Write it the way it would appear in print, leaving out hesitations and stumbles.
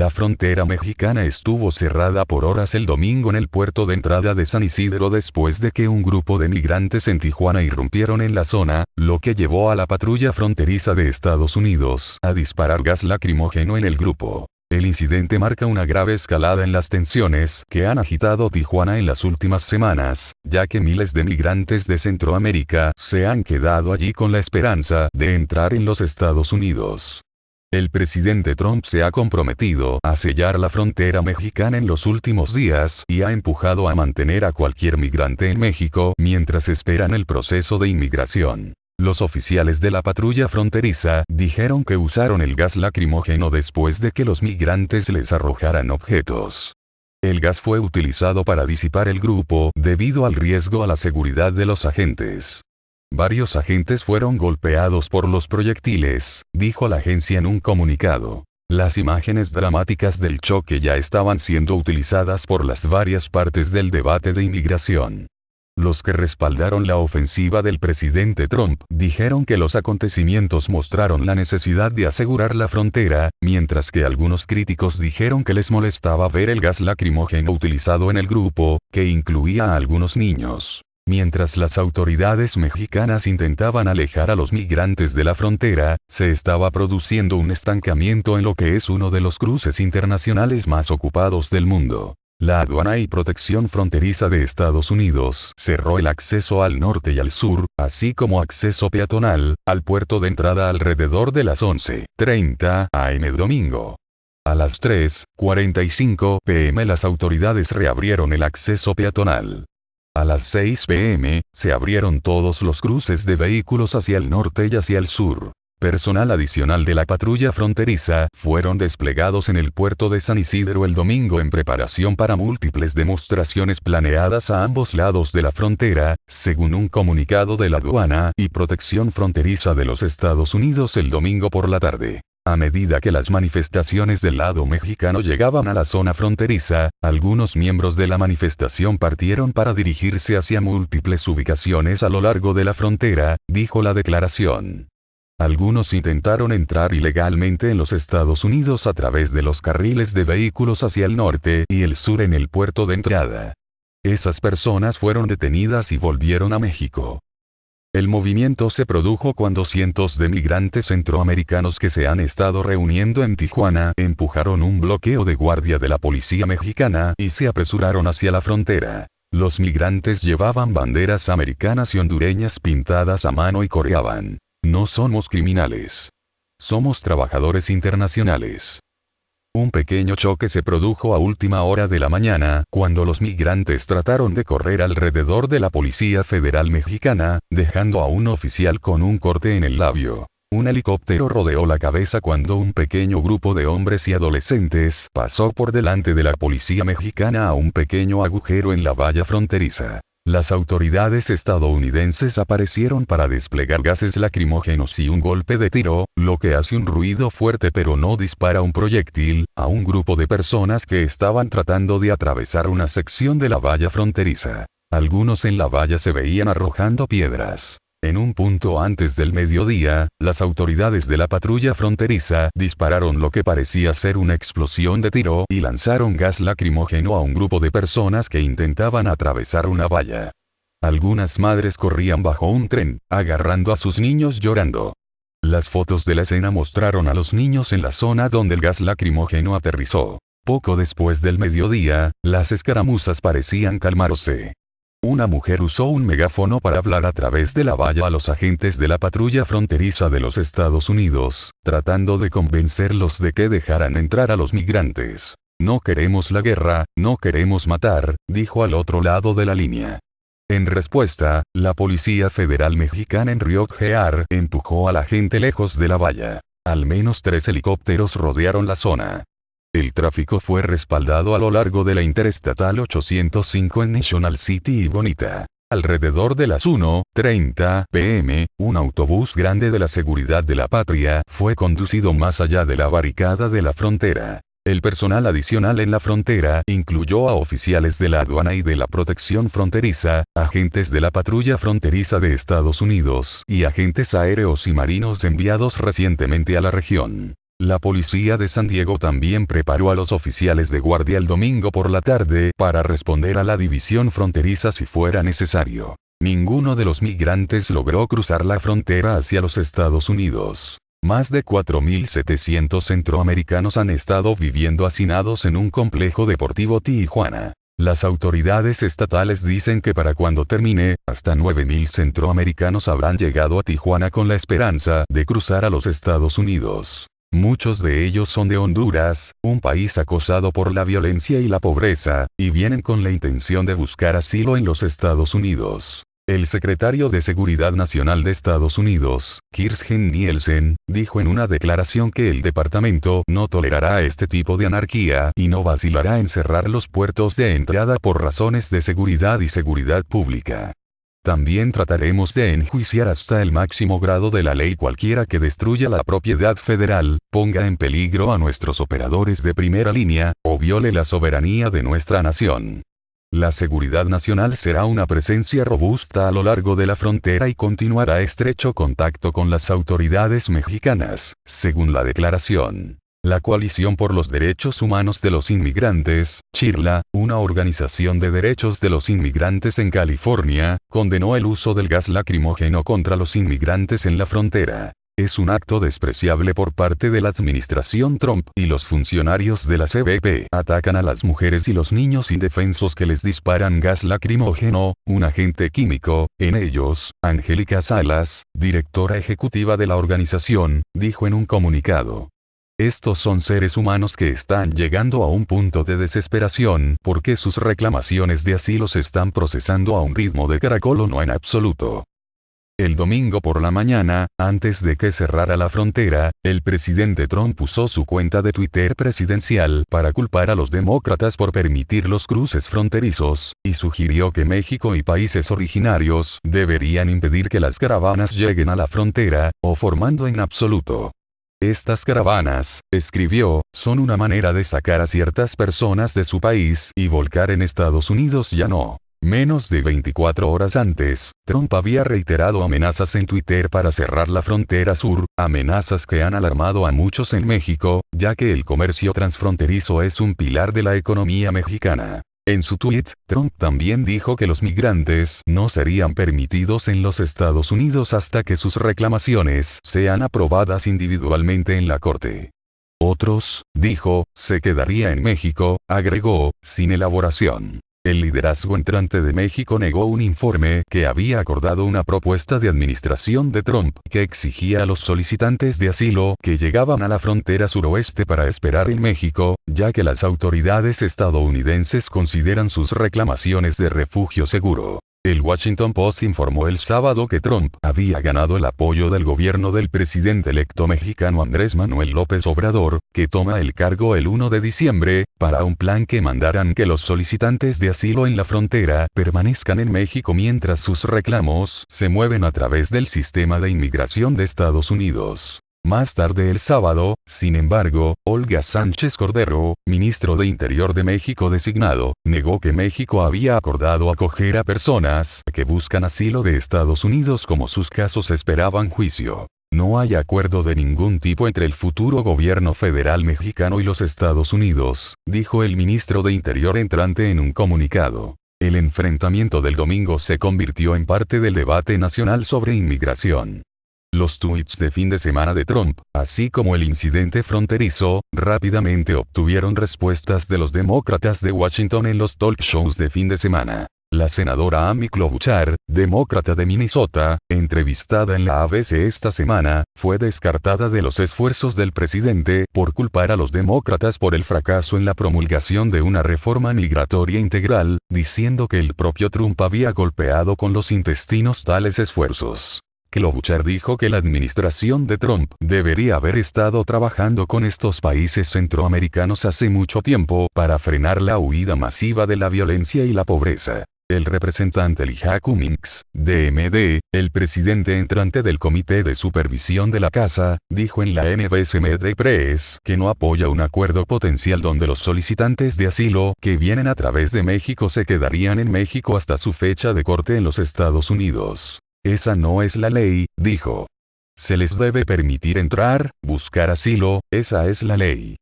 La frontera mexicana estuvo cerrada por horas el domingo en el puerto de entrada de San Isidro después de que un grupo de migrantes en Tijuana irrumpieron en la zona, lo que llevó a la patrulla fronteriza de Estados Unidos a disparar gas lacrimógeno en el grupo. El incidente marca una grave escalada en las tensiones que han agitado Tijuana en las últimas semanas, ya que miles de migrantes de Centroamérica se han quedado allí con la esperanza de entrar en los Estados Unidos. El presidente Trump se ha comprometido a sellar la frontera mexicana en los últimos días y ha empujado a mantener a cualquier migrante en México mientras esperan el proceso de inmigración. Los oficiales de la patrulla fronteriza dijeron que usaron el gas lacrimógeno después de que los migrantes les arrojaran objetos. El gas fue utilizado para disipar el grupo debido al riesgo a la seguridad de los agentes. Varios agentes fueron golpeados por los proyectiles, dijo la agencia en un comunicado. Las imágenes dramáticas del choque ya estaban siendo utilizadas por las varias partes del debate de inmigración. Los que respaldaron la ofensiva del presidente Trump dijeron que los acontecimientos mostraron la necesidad de asegurar la frontera, mientras que algunos críticos dijeron que les molestaba ver el gas lacrimógeno utilizado en el grupo, que incluía a algunos niños. Mientras las autoridades mexicanas intentaban alejar a los migrantes de la frontera, se estaba produciendo un estancamiento en lo que es uno de los cruces internacionales más ocupados del mundo. La Aduana y Protección Fronteriza de Estados Unidos cerró el acceso al norte y al sur, así como acceso peatonal, al puerto de entrada alrededor de las 11:30 am domingo. A las 3:45 pm las autoridades reabrieron el acceso peatonal. A las 6 p.m., se abrieron todos los cruces de vehículos hacia el norte y hacia el sur. Personal adicional de la patrulla fronteriza fueron desplegados en el puerto de San Isidro el domingo en preparación para múltiples demostraciones planeadas a ambos lados de la frontera, según un comunicado de la Aduana y Protección Fronteriza de los Estados Unidos el domingo por la tarde. A medida que las manifestaciones del lado mexicano llegaban a la zona fronteriza, algunos miembros de la manifestación partieron para dirigirse hacia múltiples ubicaciones a lo largo de la frontera, dijo la declaración. Algunos intentaron entrar ilegalmente en los Estados Unidos a través de los carriles de vehículos hacia el norte y el sur en el puerto de entrada. Esas personas fueron detenidas y volvieron a México. El movimiento se produjo cuando cientos de migrantes centroamericanos que se han estado reuniendo en Tijuana empujaron un bloqueo de guardia de la policía mexicana y se apresuraron hacia la frontera. Los migrantes llevaban banderas americanas y hondureñas pintadas a mano y coreaban: "No somos criminales. Somos trabajadores internacionales". Un pequeño choque se produjo a última hora de la mañana, cuando los migrantes trataron de correr alrededor de la Policía Federal Mexicana, dejando a un oficial con un corte en el labio. Un helicóptero rodeó la cabeza cuando un pequeño grupo de hombres y adolescentes pasó por delante de la policía mexicana a un pequeño agujero en la valla fronteriza. Las autoridades estadounidenses aparecieron para desplegar gases lacrimógenos y un golpe de tiro, lo que hace un ruido fuerte pero no dispara un proyectil, a un grupo de personas que estaban tratando de atravesar una sección de la valla fronteriza. Algunos en la valla se veían arrojando piedras. En un punto antes del mediodía, las autoridades de la patrulla fronteriza dispararon lo que parecía ser una explosión de tiro y lanzaron gas lacrimógeno a un grupo de personas que intentaban atravesar una valla. Algunas madres corrían bajo un tren, agarrando a sus niños llorando. Las fotos de la escena mostraron a los niños en la zona donde el gas lacrimógeno aterrizó. Poco después del mediodía, las escaramuzas parecían calmarse. Una mujer usó un megáfono para hablar a través de la valla a los agentes de la patrulla fronteriza de los Estados Unidos, tratando de convencerlos de que dejaran entrar a los migrantes. "No queremos la guerra, no queremos matar", dijo al otro lado de la línea. En respuesta, la Policía Federal Mexicana en Río Gear empujó a la gente lejos de la valla. Al menos 3 helicópteros rodearon la zona. El tráfico fue respaldado a lo largo de la Interestatal 805 en National City y Bonita. Alrededor de las 1:30 p.m., un autobús grande de la Seguridad de la Patria fue conducido más allá de la barricada de la frontera. El personal adicional en la frontera incluyó a oficiales de la aduana y de la protección fronteriza, agentes de la patrulla fronteriza de Estados Unidos y agentes aéreos y marinos enviados recientemente a la región. La policía de San Diego también preparó a los oficiales de guardia el domingo por la tarde para responder a la división fronteriza si fuera necesario. Ninguno de los migrantes logró cruzar la frontera hacia los Estados Unidos. Más de 4.700 centroamericanos han estado viviendo hacinados en un complejo deportivo Tijuana. Las autoridades estatales dicen que para cuando termine, hasta 9.000 centroamericanos habrán llegado a Tijuana con la esperanza de cruzar a los Estados Unidos. Muchos de ellos son de Honduras, un país acosado por la violencia y la pobreza, y vienen con la intención de buscar asilo en los Estados Unidos. El secretario de Seguridad Nacional de Estados Unidos, Kirstjen Nielsen, dijo en una declaración que el departamento no tolerará este tipo de anarquía y no vacilará en cerrar los puertos de entrada por razones de seguridad y seguridad pública. También trataremos de enjuiciar hasta el máximo grado de la ley cualquiera que destruya la propiedad federal, ponga en peligro a nuestros operadores de primera línea, o viole la soberanía de nuestra nación. La seguridad nacional será una presencia robusta a lo largo de la frontera y continuará estrecho contacto con las autoridades mexicanas, según la declaración. La Coalición por los Derechos Humanos de los Inmigrantes, CHIRLA, una organización de derechos de los inmigrantes en California, condenó el uso del gas lacrimógeno contra los inmigrantes en la frontera. Es un acto despreciable por parte de la administración Trump y los funcionarios de la CBP. Atacan a las mujeres y los niños indefensos que les disparan gas lacrimógeno, un agente químico, en ellos, Angélica Salas, directora ejecutiva de la organización, dijo en un comunicado. Estos son seres humanos que están llegando a un punto de desesperación porque sus reclamaciones de asilo se están procesando a un ritmo de caracol o no en absoluto. El domingo por la mañana, antes de que cerrara la frontera, el presidente Trump usó su cuenta de Twitter presidencial para culpar a los demócratas por permitir los cruces fronterizos, y sugirió que México y países originarios deberían impedir que las caravanas lleguen a la frontera, o formando en absoluto. Estas caravanas, escribió, son una manera de sacar a ciertas personas de su país y volcar en Estados Unidos ya no. Menos de 24 horas antes, Trump había reiterado amenazas en Twitter para cerrar la frontera sur, amenazas que han alarmado a muchos en México, ya que el comercio transfronterizo es un pilar de la economía mexicana. En su tweet, Trump también dijo que los migrantes no serían permitidos en los Estados Unidos hasta que sus reclamaciones sean aprobadas individualmente en la corte. Otros, dijo, se quedaría en México, agregó, sin elaboración. El liderazgo entrante de México negó un informe que había acordado una propuesta de administración de Trump que exigía a los solicitantes de asilo que llegaban a la frontera suroeste para esperar en México, ya que las autoridades estadounidenses consideran sus reclamaciones de refugio seguro. El Washington Post informó el sábado que Trump había ganado el apoyo del gobierno del presidente electo mexicano Andrés Manuel López Obrador, que toma el cargo el 1 de diciembre, para un plan que mandarán que los solicitantes de asilo en la frontera permanezcan en México mientras sus reclamos se mueven a través del sistema de inmigración de Estados Unidos. Más tarde el sábado, sin embargo, Olga Sánchez Cordero, ministro de Interior de México designado, negó que México había acordado acoger a personas que buscan asilo de Estados Unidos como sus casos esperaban juicio. No hay acuerdo de ningún tipo entre el futuro gobierno federal mexicano y los Estados Unidos, dijo el ministro de Interior entrante en un comunicado. El enfrentamiento del domingo se convirtió en parte del debate nacional sobre inmigración. Los tweets de fin de semana de Trump, así como el incidente fronterizo, rápidamente obtuvieron respuestas de los demócratas de Washington en los talk shows de fin de semana. La senadora Amy Klobuchar, demócrata de Minnesota, entrevistada en la ABC esta semana, fue descartada de los esfuerzos del presidente por culpar a los demócratas por el fracaso en la promulgación de una reforma migratoria integral, diciendo que el propio Trump había golpeado con los intestinos tales esfuerzos. Klobuchar dijo que la administración de Trump debería haber estado trabajando con estos países centroamericanos hace mucho tiempo para frenar la huida masiva de la violencia y la pobreza. El representante Elijah Cummings, DMD, el presidente entrante del Comité de Supervisión de la Casa, dijo en la NBC Media Press que no apoya un acuerdo potencial donde los solicitantes de asilo que vienen a través de México se quedarían en México hasta su fecha de corte en los Estados Unidos. Esa no es la ley, dijo. Se les debe permitir entrar, buscar asilo, esa es la ley.